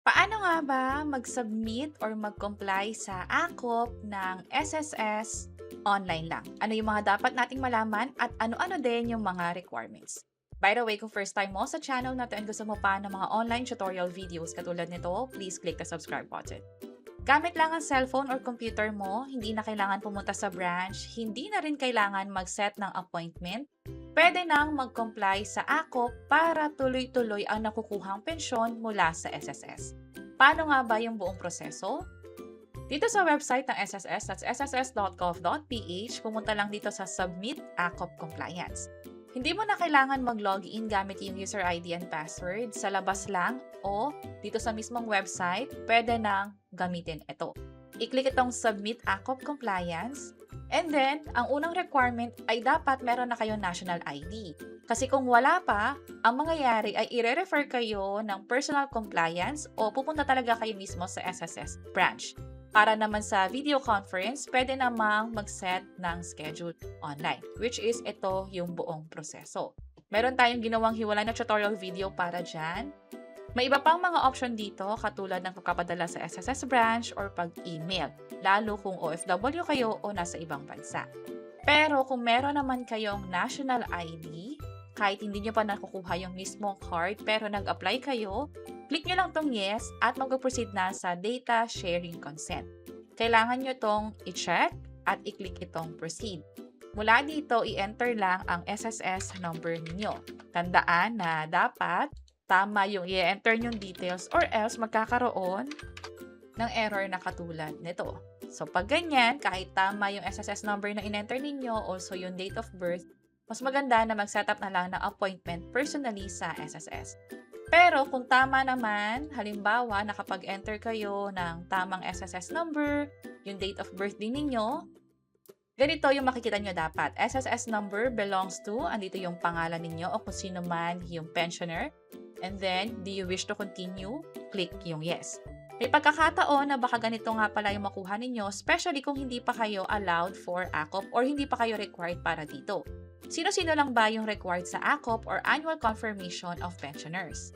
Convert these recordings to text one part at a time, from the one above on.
Paano nga ba mag-submit or mag-comply sa AKOP ng SSS online lang? Ano yung mga dapat nating malaman at ano-ano din yung mga requirements? By the way, kung first time mo sa channel na 'to and gusto mo pa ng mga online tutorial videos katulad nito, please click the subscribe button. Gamit lang ang cellphone or computer mo, hindi na kailangan pumunta sa branch, hindi na rin kailangan mag-set ng appointment. Pwede nang mag-comply sa AKOP para tuloy-tuloy ang nakukuhang pensyon mula sa SSS. Paano nga ba yung buong proseso? Dito sa website ng SSS, that's sss.gov.ph, pumunta lang dito sa Submit AKOP Compliance. Hindi mo na kailangan mag-login gamit yung user ID and password. Sa labas lang o dito sa mismong website, pwede nang gamitin ito. I-click itong Submit AKOP Compliance. And then, ang unang requirement ay dapat meron na kayong national ID. Kasi kung wala pa, ang mangyayari ay i-refer kayo ng personal compliance o pupunta talaga kayo mismo sa SSS branch. Para naman sa video conference, pwede namang mag-set ng schedule online, which is ito yung buong proseso. Meron tayong ginawang hiwalay na tutorial video para dyan. May iba pang mga option dito katulad ng pagpapadala sa SSS branch or pag-email, lalo kung OFW kayo o nasa ibang bansa. Pero kung meron naman kayong national ID, kahit hindi nyo pa nakukuha yung mismong card pero nag-apply kayo, click nyo lang tong yes at mag-proceed na sa data sharing consent. Kailangan nyo tong i-check at i-click itong proceed. Mula dito, i-enter lang ang SSS number ninyo. Tandaan na dapat tama yung i-enter nyong details or else magkakaroon ng error na katulad nito. So pag ganyan, kahit tama yung SSS number na in-enter ninyo, also yung date of birth, mas maganda na mag-setup na lang ng appointment personally sa SSS. Pero kung tama naman, halimbawa nakapag-enter kayo ng tamang SSS number, yung date of birth din ninyo, ganito yung makikita nyo dapat. SSS number belongs to, andito yung pangalan ninyo o kung sino man yung pensioner. And then, do you wish to continue? Click yung yes. May pagkakataon na baka ganito nga pala yung makuha ninyo, especially kung hindi pa kayo allowed for AKOP or hindi pa kayo required para dito. Sino-sino lang ba yung required sa AKOP or Annual Confirmation of Pensioners?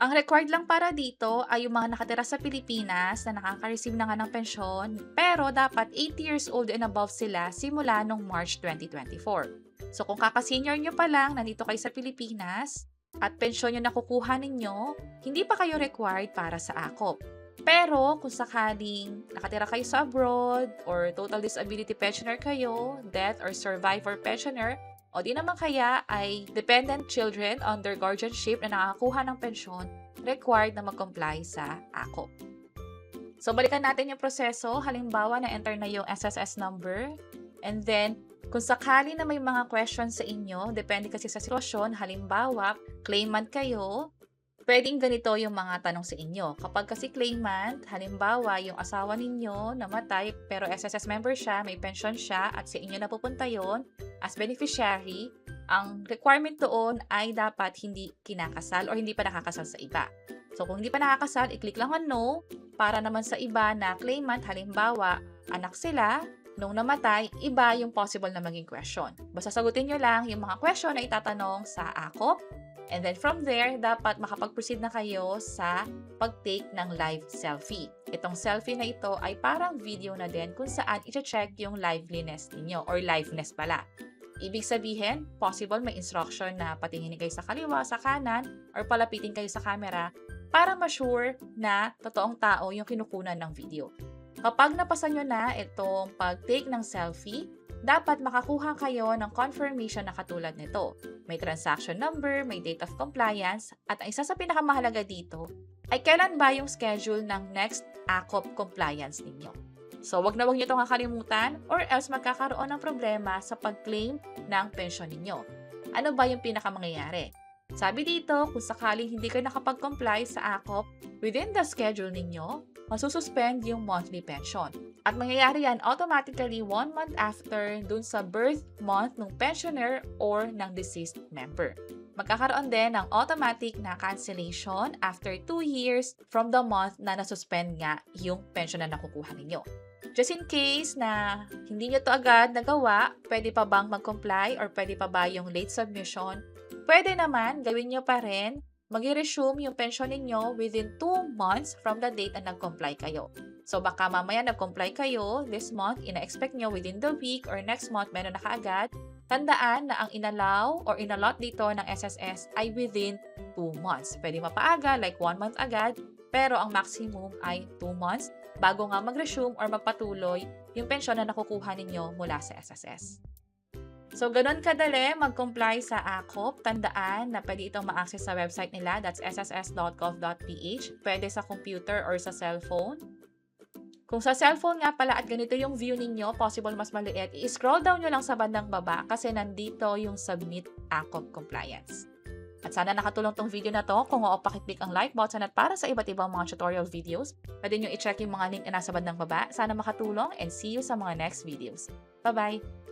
Ang required lang para dito ay yung mga nakatira sa Pilipinas na nakaka-receive na nga ng pensyon, pero dapat 80 years old and above sila simula noong March 2024. So kung kaka-senior nyo pa lang, nandito kayo sa Pilipinas, at pensyon yung nakukuha ninyo, hindi pa kayo required para sa AKOP. Pero kung sakaling nakatira kayo sa abroad or total disability pensioner kayo, death or survivor pensioner, o di naman kaya ay dependent children under guardianship na nakakakuha ng pensyon, required na mag-comply sa AKOP. So balikan natin yung proseso. Halimbawa na-enter na yung SSS number, and then kung sakali na may mga questions sa inyo, depende kasi sa sitwasyon, halimbawa, claimant kayo, pwedeng ganito yung mga tanong sa inyo. Kapag kasi claimant, halimbawa, yung asawa ninyo namatay, pero SSS member siya, may pension siya, at sa inyo napupunta yon as beneficiary, ang requirement doon ay dapat hindi kinakasal or hindi pa nakakasal sa iba. So, kung hindi pa nakakasal, i-click lang ang no, para naman sa iba na claimant, halimbawa, anak sila, nung namatay, iba yung possible na maging question. Basta sagutin nyo lang yung mga question na itatanong sa AKOP. And then from there, dapat makapag-proceed na kayo sa pag-take ng live selfie. Itong selfie na ito ay parang video na din kung saan i-check yung liveliness ninyo or liveness pala. Ibig sabihin, possible may instruction na patingin kayo sa kaliwa, sa kanan, or palapitin kayo sa camera para ma-sure na totoong tao yung kinukunan ng video. Kapag napasa nyo na itong pag-take ng selfie, dapat makakuha kayo ng confirmation na katulad nito. May transaction number, may date of compliance, at ang isa sa pinakamahalaga dito ay kailan ba yung schedule ng next AKOP compliance ninyo. So, wag na wag nyo itong kakalimutan or else magkakaroon ng problema sa pag-claim ng pensyon ninyo. Ano ba yung pinakamangyayari? Sabi dito, kung sakaling hindi kayo nakapag-comply sa AKOP within the schedule ninyo, masususpend yung monthly pension. At mangyayari yan automatically 1 month after dun sa birth month ng pensioner or ng deceased member. Magkakaroon din ng automatic na cancellation after 2 years from the month na nasuspend nga yung pension na nakukuha ninyo. Just in case na hindi nyo to agad nagawa, pwede pa bang mag-comply or pwede pa ba yung late submission? Pwede naman, gawin nyo pa rin mag-resume yung pension ninyo within 2 months from the date na nag-comply kayo. So baka mamaya nag-comply kayo this month, ina-expect nyo within the week or next month meron na kaagad. Tandaan na ang inallow or inallot dito ng SSS ay within 2 months. Pwede mapaaga, like 1 month agad, pero ang maximum ay 2 months bago nga mag-resume or magpatuloy yung pensyon na nakukuha ninyo mula sa SSS. So, ganun kadali mag-comply sa AKOP. Tandaan na pwede itong ma-access sa website nila. That's sss.gov.ph. Pwede sa computer or sa cellphone. Kung sa cellphone nga pala at ganito yung view ninyo, possible mas maliit, i-scroll down nyo lang sa bandang baba kasi nandito yung Submit AKOP Compliance. At sana nakatulong tong video na to. Kung oo, pakiclick ang like button at para sa iba't ibang mga tutorial videos, pwede nyo i-check yung mga link na nasa bandang baba. Sana makatulong and see you sa mga next videos. Bye-bye!